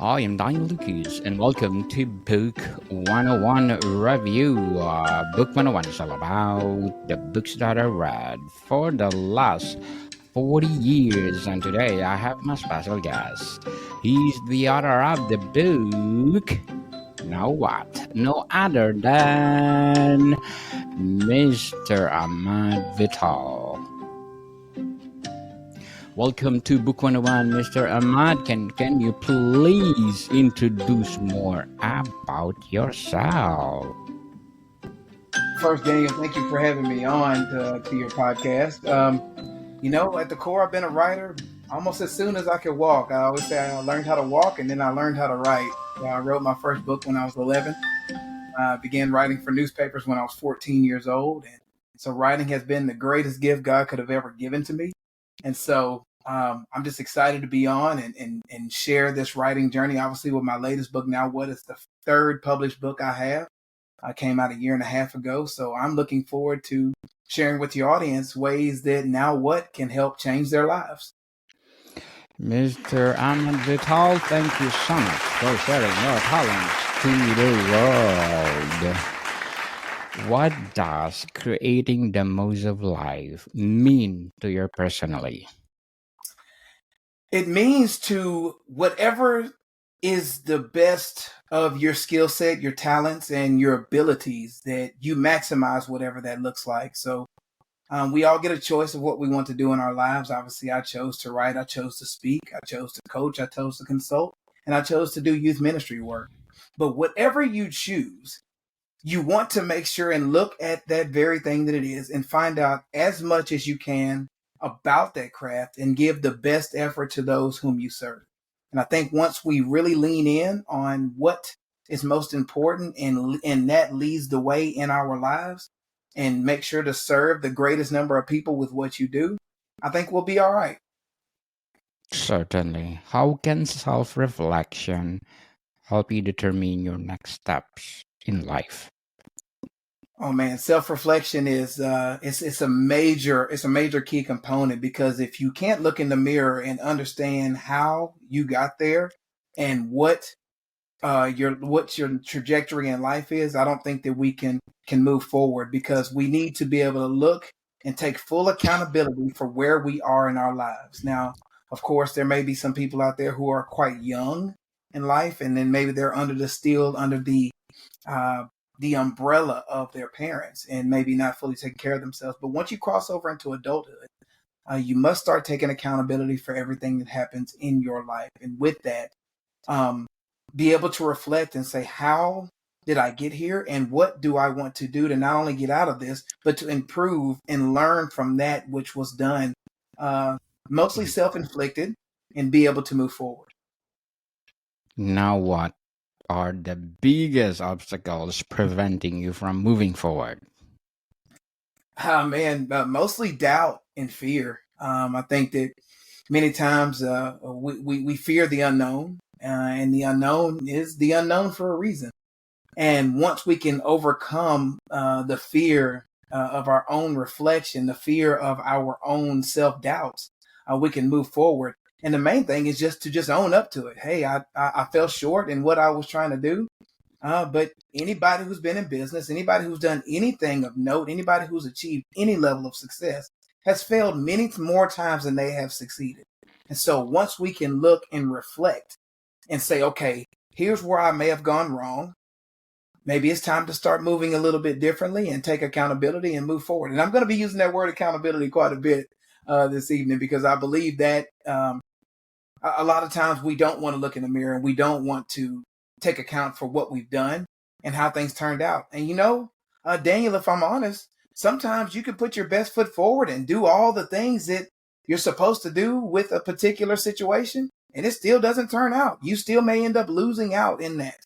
I am Daniel Lucas, and welcome to Book 101 Review. Book 101 is all about the books that I read for the last 40 years, and today I have my special guest. He's the author of the book. Now what? No other than Mr. Ahmard Vital. Welcome to Book 101, Mr. Ahmad. Can you please introduce more about yourself? First, Daniel, thank you for having me on to your podcast. At the core, I've been a writer almost as soon as I could walk. I always say I learned how to walk and then I learned how to write. I wrote my first book when I was 11. I began writing for newspapers when I was 14 years old. And so writing has been the greatest gift God could have ever given to me. And so I'm just excited to be on and share this writing journey. Obviously, with my latest book, Now What, is the third published book I have. I came out a year and a half ago. So I'm looking forward to sharing with your audience ways that Now What can help change their lives. Mr. Ahmad Vital, thank you so much for sharing your talents to the world. What does creating the most of life mean to you personally? It means to whatever is the best of your skill set, your talents, and your abilities, that you maximize whatever that looks like. So we all get a choice of what we want to do in our lives. Obviously, I chose to write, I chose to speak, I chose to coach, I chose to consult, and I chose to do youth ministry work. But whatever you choose, you want to make sure and look at that very thing that it is and find out as much as you can about that craft and give the best effort to those whom you serve. And I think once we really lean in on what is most important and that leads the way in our lives and make sure to serve the greatest number of people with what you do, I think we'll be all right. Certainly. How can self-reflection help you determine your next steps in life? Oh man, self-reflection is it's a major key component, because if you can't look in the mirror and understand how you got there and what your trajectory in life is, I don't think that we can move forward, because we need to be able to look and take full accountability for where we are in our lives. Now, of course, there may be some people out there who are quite young in life, and then maybe they're under the umbrella of their parents and maybe not fully taking care of themselves. But once you cross over into adulthood, you must start taking accountability for everything that happens in your life. And with that, be able to reflect and say, how did I get here? And what do I want to do to not only get out of this, but to improve and learn from that which was done, mostly self-inflicted, and be able to move forward. Now, what are the biggest obstacles preventing you from moving forward? Man, mostly doubt and fear. I think that many times we fear the unknown, and the unknown is the unknown for a reason. And once we can overcome the fear of our own reflection, the fear of our own self-doubts, we can move forward. And the main thing is just to own up to it. Hey, I fell short in what I was trying to do. But anybody who's been in business, anybody who's done anything of note, anybody who's achieved any level of success has failed many more times than they have succeeded. And so once we can look and reflect and say, okay, here's where I may have gone wrong. Maybe it's time to start moving a little bit differently and take accountability and move forward. And I'm going to be using that word accountability quite a bit this evening, because I believe that a lot of times we don't want to look in the mirror and we don't want to take account for what we've done and how things turned out. And Daniel, if I'm honest, sometimes you can put your best foot forward and do all the things that you're supposed to do with a particular situation, and it still doesn't turn out. You still may end up losing out in that.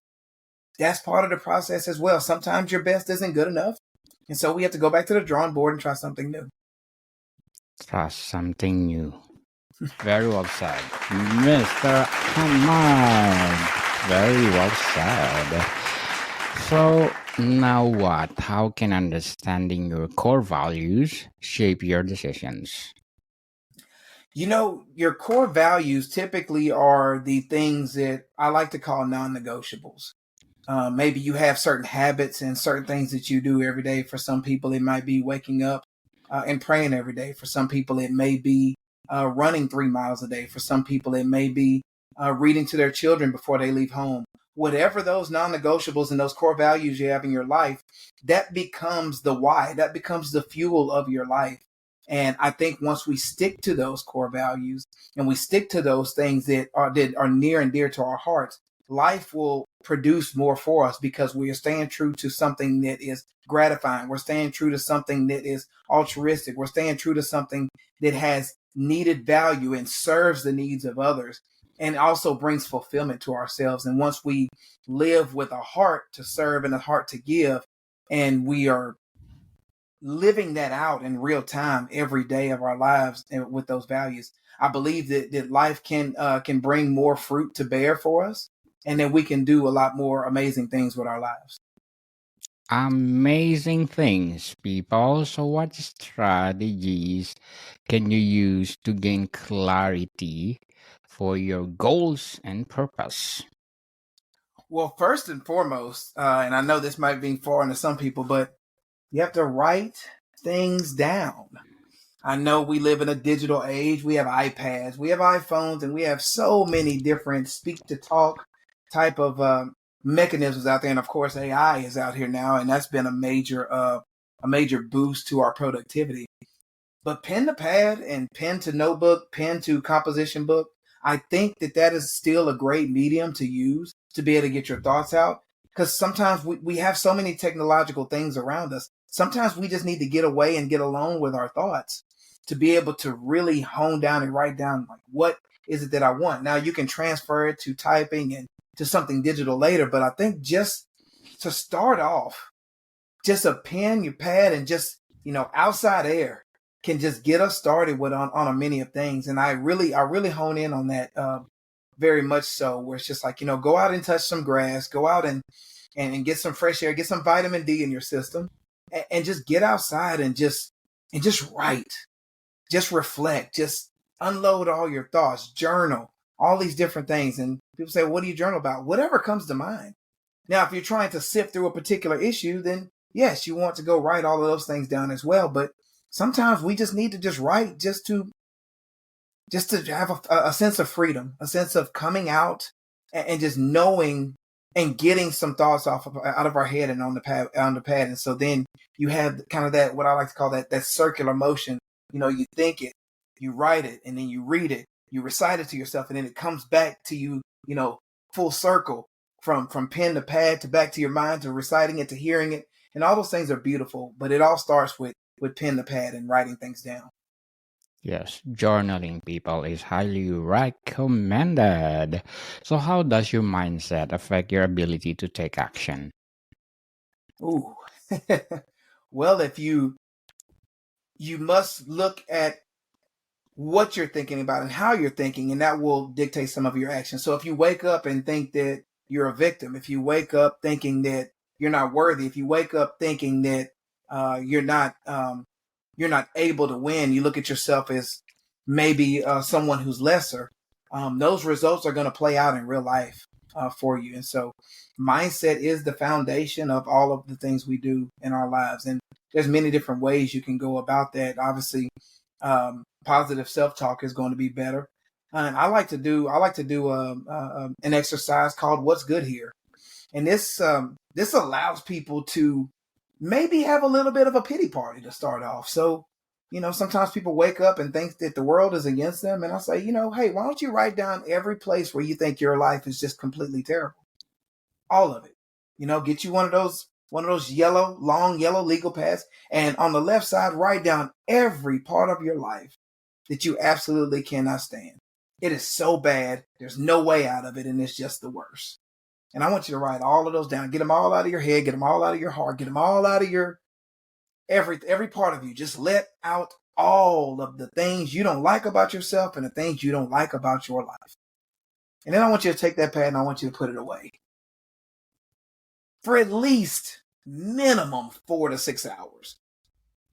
That's part of the process as well. Sometimes your best isn't good enough, and so we have to go back to the drawing board and try something new. Try something new. Very well said, Mr. Ahmad. Very well said. So, now what? How can understanding your core values shape your decisions? Your core values typically are the things that I like to call non-negotiables. Maybe you have certain habits and certain things that you do every day. For some people, it might be waking up and praying every day. For some people, it may be running 3 miles a day. For some people, it may be reading to their children before they leave home. Whatever those non-negotiables and those core values you have in your life, that becomes the why. That becomes the fuel of your life. And I think once we stick to those core values and we stick to those things that are near and dear to our hearts, life will produce more for us because we are staying true to something that is gratifying. We're staying true to something that is altruistic. We're staying true to something that has needed value and serves the needs of others and also brings fulfillment to ourselves. And once we live with a heart to serve and a heart to give, and we are living that out in real time every day of our lives and with those values, I believe that life can bring more fruit to bear for us, and that we can do a lot more amazing things with our lives. Amazing things, people. So, what strategies can you use to gain clarity for your goals and purpose? Well, first and foremost, and I know this might be foreign to some people, but you have to write things down. I know we live in a digital age. We have iPads, we have iPhones, and we have so many different speak to talk type of mechanisms out there. And of course, AI is out here now, and that's been a major boost to our productivity. But pen to pad and pen to notebook, pen to composition book, I think that is still a great medium to use to be able to get your thoughts out. Because sometimes we have so many technological things around us. Sometimes we just need to get away and get alone with our thoughts to be able to really hone down and write down, like, what is it that I want? Now you can transfer it to typing and to something digital later, but I think just to start off, just a pen, your pad, and just, outside air can just get us started with on a many of things. And I really hone in on that very much so, where it's just like, go out and touch some grass, go out and get some fresh air, get some vitamin D in your system, and just get outside and just write, just reflect, just unload all your thoughts, journal, all these different things. And people say, what do you journal about? Whatever comes to mind. Now, if you're trying to sift through a particular issue, then yes, you want to go write all of those things down as well. But sometimes we just need to just write just to have a sense of freedom, a sense of coming out and just knowing and getting some thoughts out of our head and on the pad. And so then you have kind of that, what I like to call that circular motion. You think it, you write it, and then you read it, you recite it to yourself, and then it comes back to you, full circle from pen to pad to back to your mind to reciting it to hearing it. And all those things are beautiful, but it all starts with pen to pad and writing things down. Yes, journaling, people, is highly recommended. So, how does your mindset affect your ability to take action? Ooh. Well, if you must look at what you're thinking about and how you're thinking, and that will dictate some of your actions. So if you wake up and think that you're a victim, if you wake up thinking that you're not worthy, if you wake up thinking that you're not able to win, you look at yourself as maybe someone who's lesser. Those results are going to play out in real life for you. And so mindset is the foundation of all of the things we do in our lives. And there's many different ways you can go about that. Obviously, positive self-talk is going to be better. And I like to do an exercise called "What's Good Here," and this allows people to maybe have a little bit of a pity party to start off. So, sometimes people wake up and think that the world is against them, and I say, hey, why don't you write down every place where you think your life is just completely terrible, all of it. Get you one of those long yellow legal pads, and on the left side, write down every part of your life that you absolutely cannot stand. It is so bad, there's no way out of it, and it's just the worst. And I want you to write all of those down. Get them all out of your head, get them all out of your heart, get them all out of your every part of you. Just let out all of the things you don't like about yourself and the things you don't like about your life. And then I want you to take that pad and I want you to put it away for at least minimum 4 to 6 hours.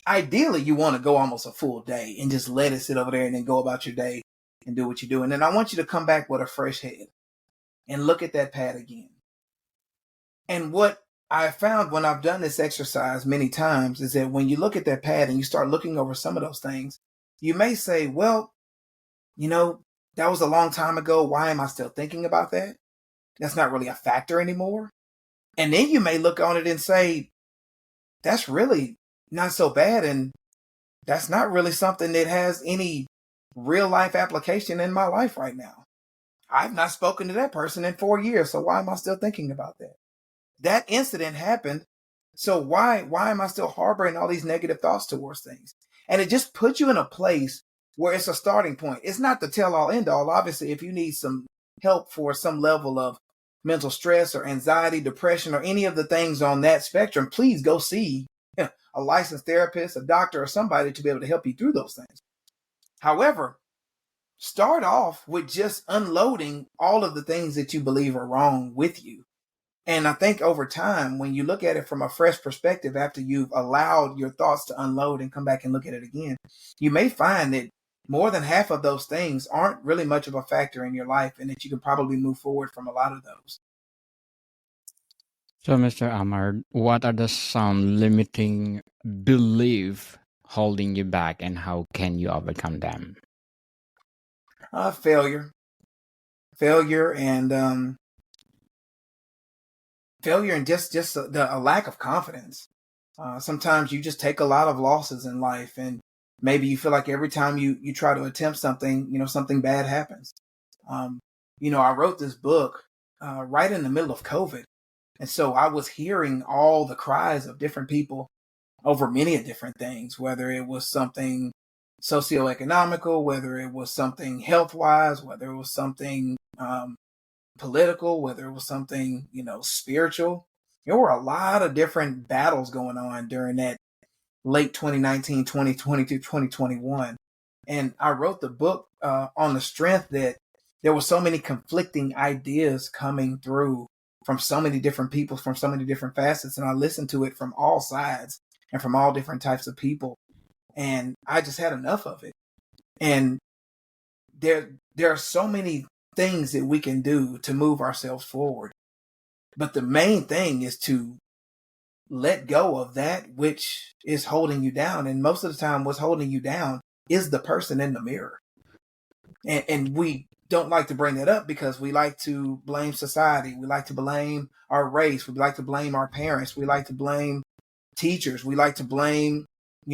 ideally you want to go almost a full day and just let it sit over there and then go about your day and do what you do. And then I want you to come back with a fresh head and look at that pad again. And what I found when I've done this exercise many times is that when you look at that pad and you start looking over some of those things, you may say, well, that was a long time ago. Why am I still thinking about that? That's not really a factor anymore. And then you may look on it and say, that's really not so bad. And that's not really something that has any real life application in my life right now. I've not spoken to that person in 4 years. So why am I still thinking about that? That incident happened. So why am I still harboring all these negative thoughts towards things? And it just puts you in a place where it's a starting point. It's not the tell all end all. Obviously, if you need some help for some level of mental stress or anxiety, depression, or any of the things on that spectrum, please go see a licensed therapist, a doctor, or somebody to be able to help you through those things. However, start off with just unloading all of the things that you believe are wrong with you. And I think over time, when you look at it from a fresh perspective, after you've allowed your thoughts to unload and come back and look at it again, you may find that more than half of those things aren't really much of a factor in your life, and that you can probably move forward from a lot of those. So, Mr. Ahmard, what are some limiting belief holding you back, and how can you overcome them? Failure, and failure, and just a lack of confidence. Sometimes you just take a lot of losses in life, and maybe you feel like every time you try to attempt something, something bad happens. I wrote this book right in the middle of COVID. And so I was hearing all the cries of different people over many different things, whether it was something socioeconomical, whether it was something health wise, whether it was something political, whether it was something, spiritual. There were a lot of different battles going on during that late 2019, 2020 to 2021. And I wrote the book on the strength that there were so many conflicting ideas coming through from so many different people, from so many different facets. And I listened to it from all sides and from all different types of people. And I just had enough of it. And there are so many things that we can do to move ourselves forward. But the main thing is to let go of that which is holding you down. And most of the time, what's holding you down is the person in the mirror. And we don't like to bring that up because we like to blame society. We like to blame our race. We like to blame our parents. We like to blame teachers. We like to blame,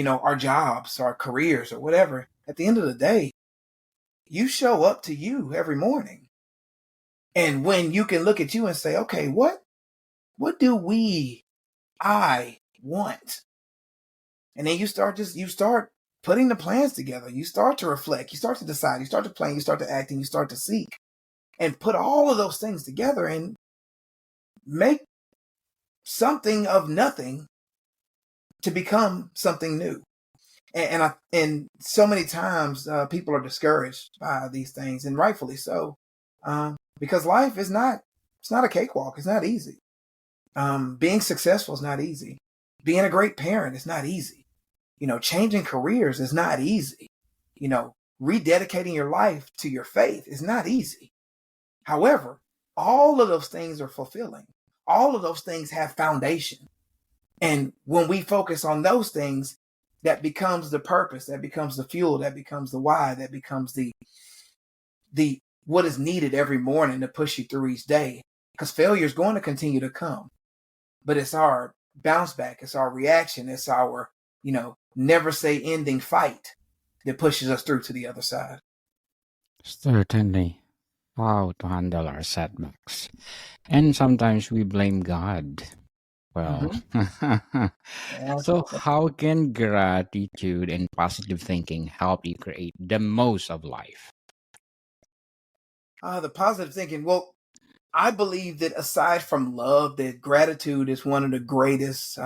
our jobs, our careers, or whatever. At the end of the day, you show up to you every morning. And when you can look at you and say, okay, what do I want? And then you start putting the plans together. You start to reflect, you start to decide, you start to plan, you start to act, and you start to seek, and put all of those things together and make something of nothing to become something new. And so many times people are discouraged by these things, and rightfully so, because life it's not a cakewalk. It's not easy. Being successful is not easy. Being a great parent is not easy. Changing careers is not easy. Rededicating your life to your faith is not easy. However, all of those things are fulfilling. All of those things have foundation. And when we focus on those things, that becomes the purpose, that becomes the fuel, that becomes the why, that becomes the what is needed every morning to push you through each day. Because failure is going to continue to come. But it's our bounce back, it's our reaction, it's our, never say ending fight that pushes us through to the other side. Certainly. How to handle our setbacks. And sometimes we blame God. Well, so how can gratitude and positive thinking help you create the most of life? The positive thinking. Well, I believe that aside from love, that gratitude is one of the greatest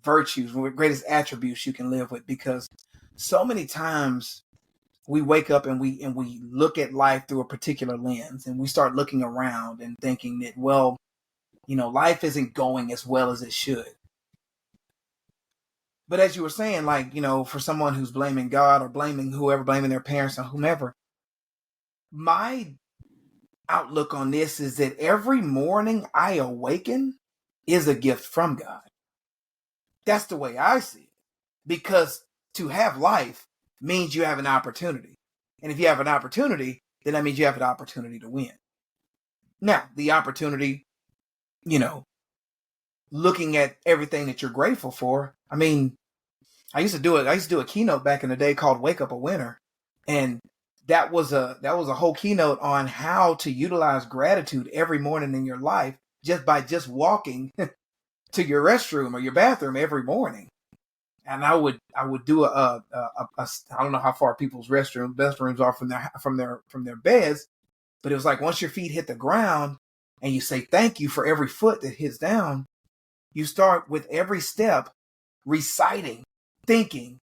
virtues, greatest attributes you can live with, because so many times we wake up and we look at life through a particular lens, and we start looking around and thinking that, well, life isn't going as well as it should. But as you were saying, like, for someone who's blaming God or blaming whoever, blaming their parents or whomever, my outlook on this is that every morning I awaken is a gift from God. That's the way I see it. Because to have life means you have an opportunity. And if you have an opportunity, then that means you have an opportunity to win. Now, the opportunity, looking at everything that you're grateful for. I mean, I used to do a keynote back in the day called Wake Up a Winner. And that was a whole keynote on how to utilize gratitude every morning in your life just by walking to your restroom or your bathroom every morning. And I would do a I don't know how far people's restrooms are from their beds, but it was like once your feet hit the ground and you say thank you for every foot that hits down, you start with every step reciting, thinking,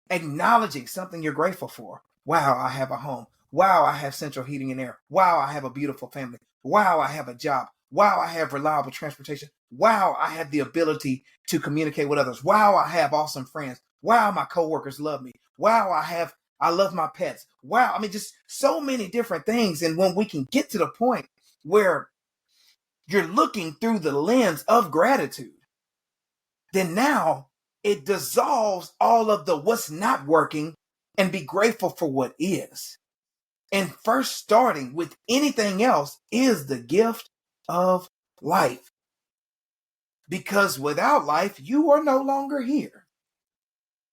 acknowledging something you're grateful for. Wow, I have a home. Wow, I have central heating and air. Wow, I have a beautiful family. Wow, I have a job. Wow, I have reliable transportation. Wow, I have the ability to communicate with others. Wow, I have awesome friends. Wow, my coworkers love me. Wow, I love my pets. Wow, I mean, just so many different things. And when we can get to the point where you're looking through the lens of gratitude, then now it dissolves all of the what's not working and be grateful for what is. And first starting with anything else is the gift of life. Because without life, you are no longer here.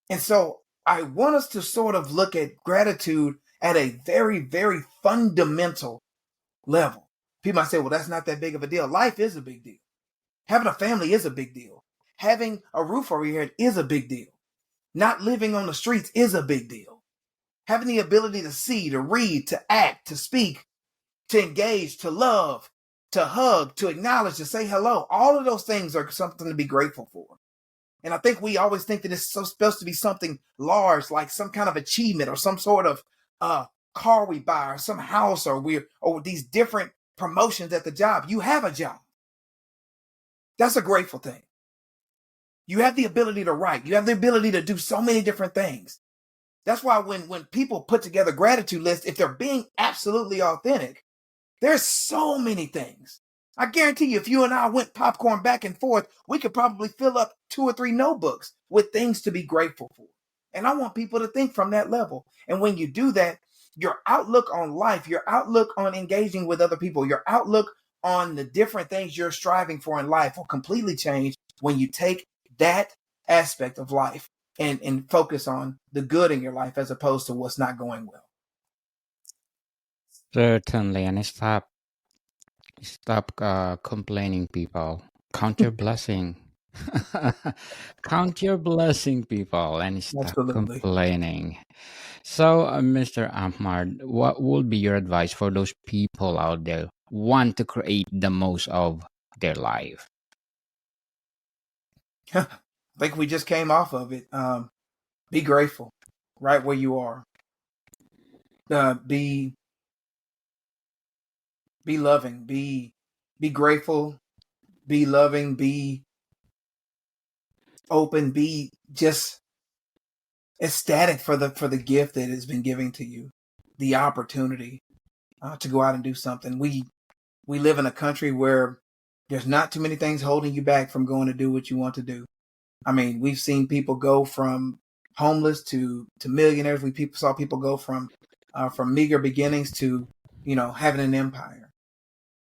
And so I want us to sort of look at gratitude at a very, very fundamental level. People might say, well, that's not that big of a deal. Life is a big deal. Having a family is a big deal. Having a roof over your head is a big deal. Not living on the streets is a big deal. Having the ability to see, to read, to act, to speak, to engage, to love, to hug, to acknowledge, to say hello. All of those things are something to be grateful for. And I think we always think that it's supposed to be something large, like some kind of achievement or some sort of car we buy or some house or these different promotions at the job. You have a job. That's a grateful thing. You have the ability to write. You have the ability to do so many different things. That's why when people put together gratitude lists, if they're being absolutely authentic, there's so many things. I guarantee you, if you and I went popcorn back and forth, we could probably fill up 2 or 3 notebooks with things to be grateful for. And I want people to think from that level. And when you do that, your outlook on life, your outlook on engaging with other people, your outlook on the different things you're striving for in life will completely change when you take that aspect of life and focus on the good in your life as opposed to what's not going well. Certainly, and stop complaining, people. Count your blessing. Count your blessing, people, and stop Absolutely. complaining. So, Mr. Ahmad, what would be your advice for those people out there who want to create the most of their life? I think we just came off of it. Be grateful right where you are. Be loving. Be grateful. Be loving. Be open. Be just ecstatic for the gift that has been given to you, the opportunity to go out and do something. We live in a country where there's not too many things holding you back from going to do what you want to do. I mean, we've seen people go from homeless to millionaires. Saw people go from meager beginnings to having an empire.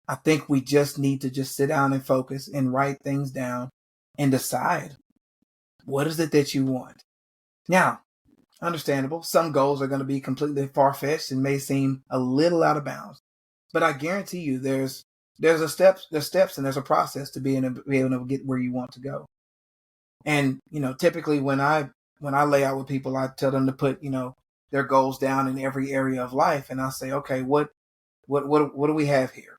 I think we just need to just sit down and focus and write things down and decide what is it that you want. Now, understandable. Some goals are going to be completely far-fetched and may seem a little out of bounds, but I guarantee you, there's steps and there's a process to be able to get where you want to go. And typically when I lay out with people, I tell them to put their goals down in every area of life, and I say, okay, what do we have here?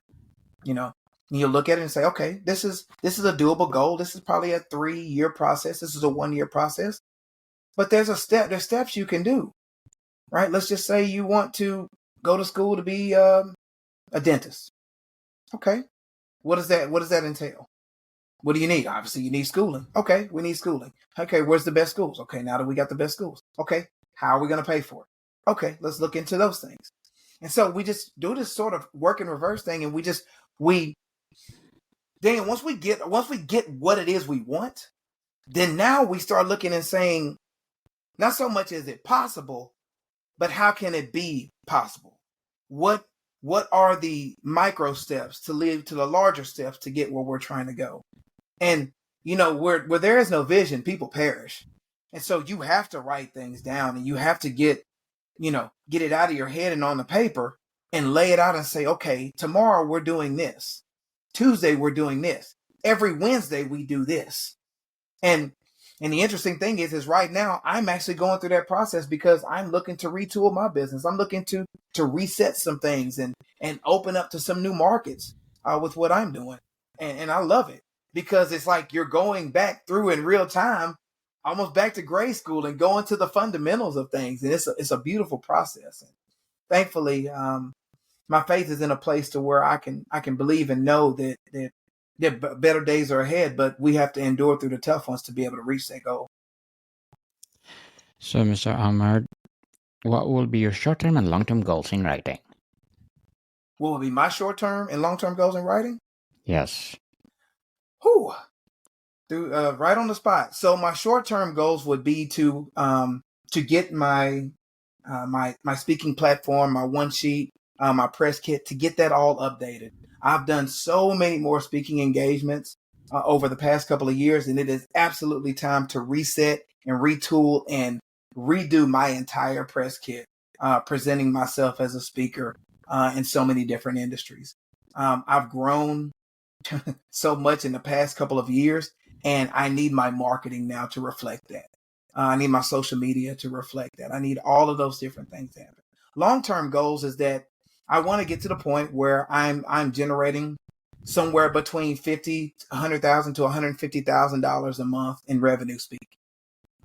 And you look at it and say, okay, this is a doable goal. This is probably a 3-year process. This is a 1-year process. But there's steps you can do, right? Let's just say you want to go to school to be a dentist. Okay. What does that entail? What do you need? Obviously, you need schooling. Okay, we need schooling. Okay, where's the best schools? Okay, now that we got the best schools. Okay, how are we going to pay for it? Okay, let's look into those things. And so we just do this sort of work in reverse thing, and we then once we get what it is we want, then now we start looking and saying, not so much is it possible, but how can it be possible? What are the micro steps to lead to the larger steps to get where we're trying to go? And where there is no vision, people perish. And so you have to write things down, and you have to get it out of your head and on the paper and lay it out and say, okay, tomorrow we're doing this. Tuesday we're doing this. Every Wednesday we do this. And the interesting thing is right now I'm actually going through that process because I'm looking to retool my business. I'm looking to reset some things and open up to some new markets with what I'm doing. And I love it because it's like you're going back through in real time, almost back to grade school and going to the fundamentals of things. And it's a beautiful process. And thankfully, my faith is in a place to where I can believe and know that better days are ahead, but we have to endure through the tough ones to be able to reach that goal. So, Mr. Ahmard, what will be your short-term and long-term goals in writing? What will be my short-term and long-term goals in writing? Yes. Whew. Right on the spot. So my short-term goals would be to get my my speaking platform, my one sheet, my press kit, to get that all updated. I've done so many more speaking engagements over the past couple of years, and it is absolutely time to reset and retool and redo my entire press kit, presenting myself as a speaker in so many different industries. I've grown so much in the past couple of years, and I need my marketing now to reflect that. I need my social media to reflect that. I need all of those different things to happen. Long-term goals is that I want to get to the point where I'm generating somewhere between $100,000 to $150,000 a month in revenue speaking.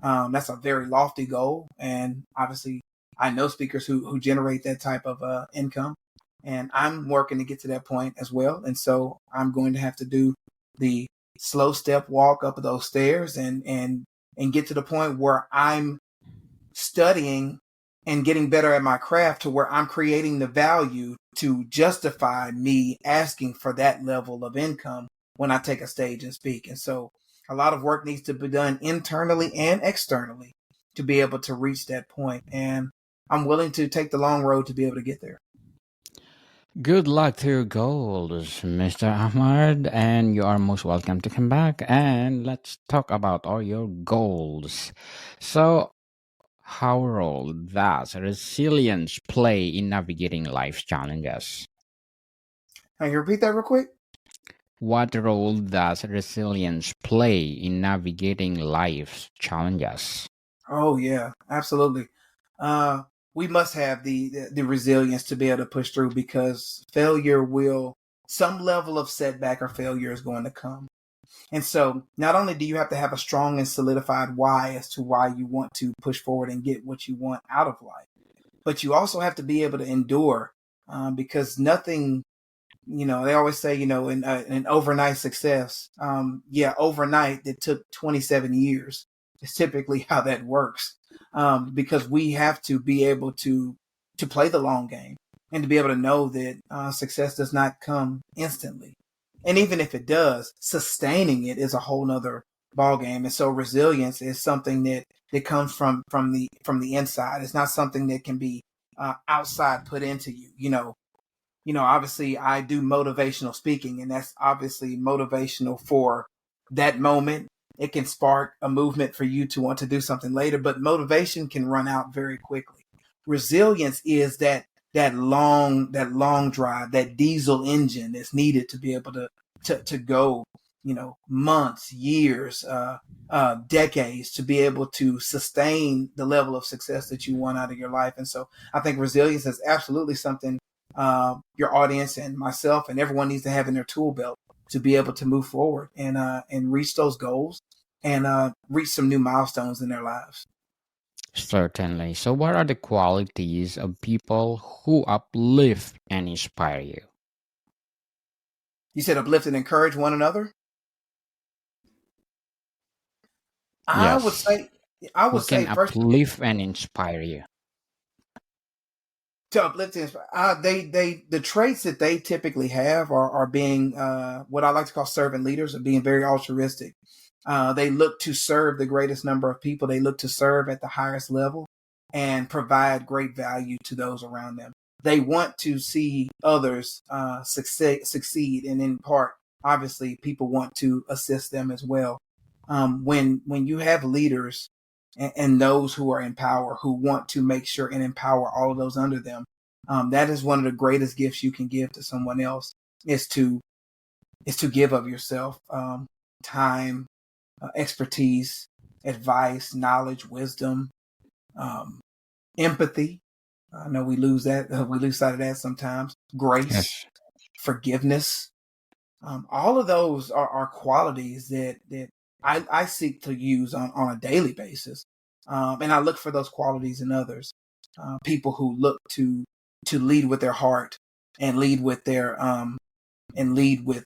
That's a very lofty goal, and obviously, I know speakers who generate that type of income, and I'm working to get to that point as well. And so I'm going to have to do the slow step walk up those stairs and get to the point where I'm studying and getting better at my craft to where I'm creating the value to justify me asking for that level of income when I take a stage and speak. And so a lot of work needs to be done internally and externally to be able to reach that point. And I'm willing to take the long road to be able to get there. Good luck to your goals, Mr. Ahmad, and you are most welcome to come back and let's talk about all your goals. So, how role does resilience play in navigating life's challenges? Can you repeat that real quick? What role does resilience play in navigating life's challenges? Oh yeah, absolutely. We must have the resilience to be able to push through because some level of setback or failure is going to come. And so not only do you have to have a strong and solidified why as to why you want to push forward and get what you want out of life, but you also have to be able to endure because nothing, they always say, in an overnight success. Overnight it took 27 years. It's typically how that works because we have to be able to play the long game and to be able to know that success does not come instantly. And even if it does, sustaining it is a whole nother ball game. And so resilience is something that comes from the inside. It's not something that can be outside put into you. Obviously I do motivational speaking, and that's obviously motivational for that moment. It can spark a movement for you to want to do something later, but motivation can run out very quickly. Resilience is that long drive, that diesel engine that's needed to be able to go, months, years, decades to be able to sustain the level of success that you want out of your life. And so I think resilience is absolutely something your audience and myself and everyone needs to have in their tool belt to be able to move forward and reach those goals and reach some new milestones in their lives. Certainly. So, what are the qualities of people who uplift and inspire you? You said uplift and encourage one another? I would Yes. say, I Who would can say first uplift and inspire you? to uplift and inspire. The traits that they typically have are being what I like to call servant leaders, or being very altruistic. They look to serve the greatest number of people. They look to serve at the highest level and provide great value to those around them. They want to see others succeed, and in part, obviously, people want to assist them as well. When you have leaders and those who are in power who want to make sure and empower all of those under them, that is one of the greatest gifts you can give to someone else, is to give of yourself, time, expertise, advice, knowledge, wisdom, um, empathy. I know we lose that. We lose sight of that sometimes. Grace, Yes. forgiveness. All of those are qualities that I seek to use on a daily basis. And I look for those qualities in others. People who look to lead with their heart and lead with their and lead with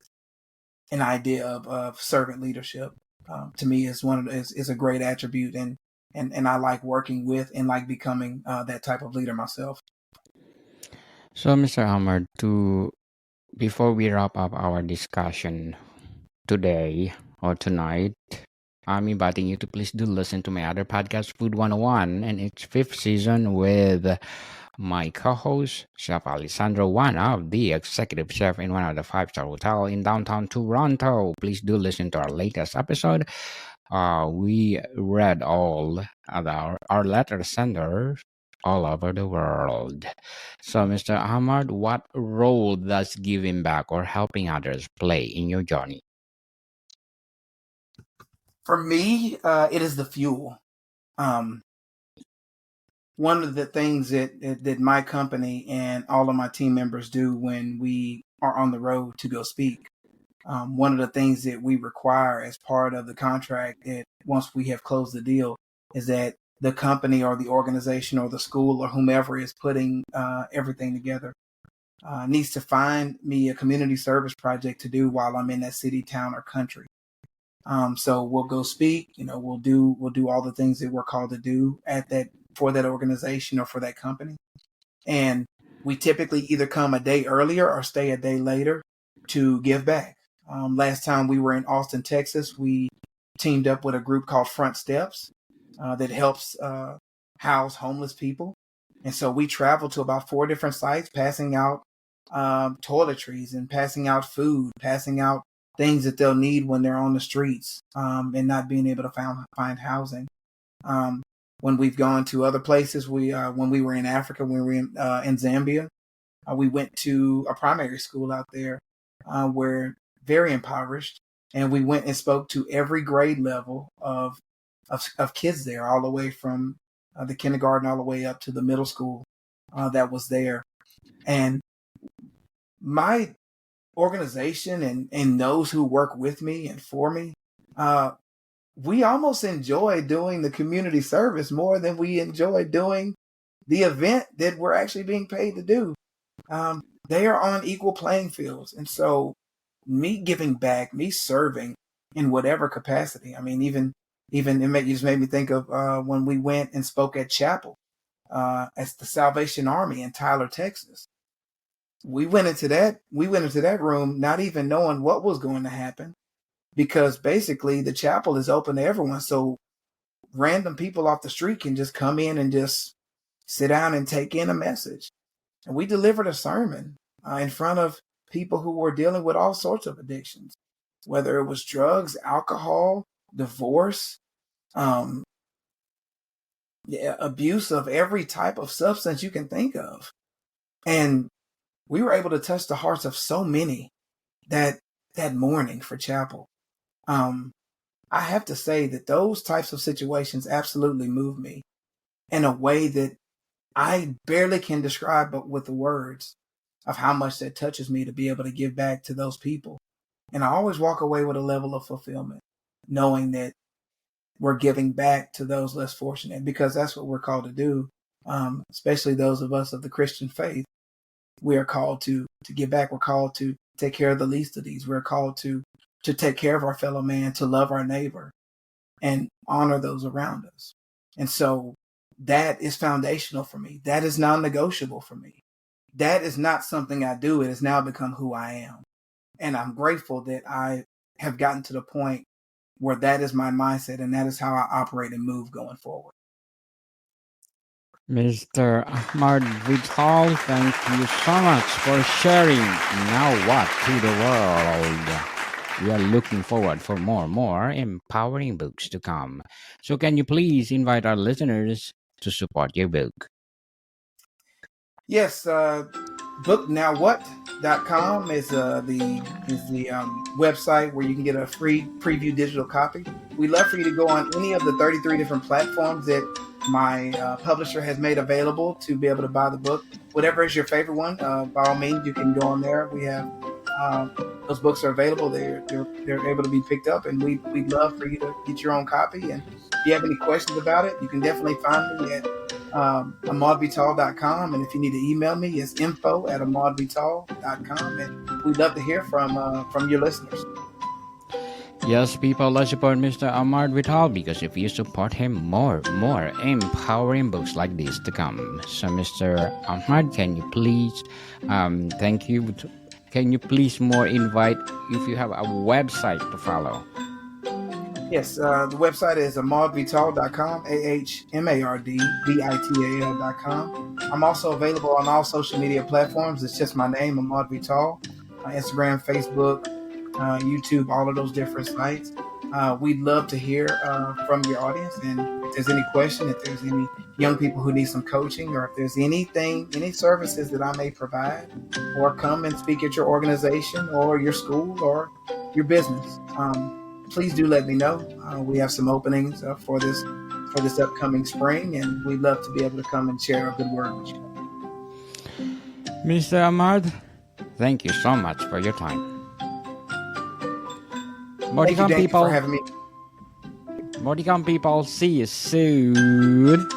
an idea of servant leadership. To me, is one of is a great attribute, and I like working with and like becoming that type of leader myself. So, Mr. Ahmad, to before we wrap up our discussion today or tonight, I'm inviting you to please do listen to my other podcast, Food 101, and its fifth season with my co-host, Chef Alessandro, one of the executive chef in one of the five-star hotel in downtown Toronto. Please do listen to our latest episode. We read all of our letter senders all over the world. So, Mr. Ahmad, what role does giving back or helping others play in your journey? For me, it is the fuel. Um, One of the things that my company and all of my team members do when we are on the road to go speak, one of the things that we require as part of the contract, that once we have closed the deal, is that the company or the organization or the school or whomever is putting everything together needs to find me a community service project to do while I'm in that city, town, or country. So we'll go speak. We'll do all the things that we're called to do at that for that organization or for that company. And we typically either come a day earlier or stay a day later to give back. Last time we were in Austin, Texas, we teamed up with a group called Front Steps that helps house homeless people. And so we traveled to about 4 different sites, passing out toiletries and passing out food, passing out things that they'll need when they're on the streets, and not being able to find housing. Um, when we've gone to other places, when we were in Africa, when we were in Zambia, we went to a primary school out there where very impoverished, and we went and spoke to every grade level of kids there, all the way from the kindergarten all the way up to the middle school that was there. And my organization and those who work with me and for me, uh, we almost enjoy doing the community service more than we enjoy doing the event that we're actually being paid to do. They are on equal playing fields. And so me giving back, me serving in whatever capacity. I mean, even you just made me think of when we went and spoke at chapel as the Salvation Army in Tyler, Texas. We went into that room not even knowing what was going to happen, because basically the chapel is open to everyone. So random people off the street can just come in and just sit down and take in a message. And we delivered a sermon in front of people who were dealing with all sorts of addictions, whether it was drugs, alcohol, divorce, um, yeah, abuse of every type of substance you can think of. And we were able to touch the hearts of so many that morning for chapel. Um, I have to say that those types of situations absolutely move me in a way that I barely can describe, but with the words of how much that touches me to be able to give back to those people. And I always walk away with a level of fulfillment, knowing that we're giving back to those less fortunate, because that's what we're called to do. Especially those of us of the Christian faith, we are called to give back. We're called to take care of the least of these. We're called to take care of our fellow man, to love our neighbor. and honor those around us. And so that is foundational for me. That is non-negotiable for me. That is not something I do. It has now become who I am. And I'm grateful that I have gotten to the point where that is my mindset and that is how I operate and move going forward. Mr. Ahmard Vital, thank you so much for sharing now what to the world. We are looking forward for more empowering books to come. So can you please invite our listeners to support your book? Yes, booknowwhat.com is the website where you can get a free preview digital copy. We'd love for you to go on any of the 33 different platforms that my publisher has made available to be able to buy the book. Whatever is your favorite one, by all means, you can go on there. We have those books are available. They're able to be picked up, and we'd love for you to get your own copy. And if you have any questions about it, you can definitely find me at AhmardVital.com. And if you need to email me, it's info@AhmardVital.com. And we'd love to hear from your listeners. Yes, people, let's support Mr. Ahmard Vital because if you support him, more empowering books like this to come. So, Mr. Ahmard, can you please, thank you. Can you please more invite if you have a website to follow? Yes, the website is ahmardvital.com, AhmardVital.com. I'm also available on all social media platforms. It's just my name, Ahmard Vital, Instagram, Facebook, YouTube, all of those different sites. We'd love to hear from your audience. And if there's any question, if there's any young people who need some coaching, or if there's any services that I may provide, or come and speak at your organization or your school or your business, please do let me know. We have some openings for this upcoming spring, and we'd love to be able to come and share a good word with you. Mr. Ahmard, thank you so much for your time. Thank you, people. For having me. Modicom people, see you soon.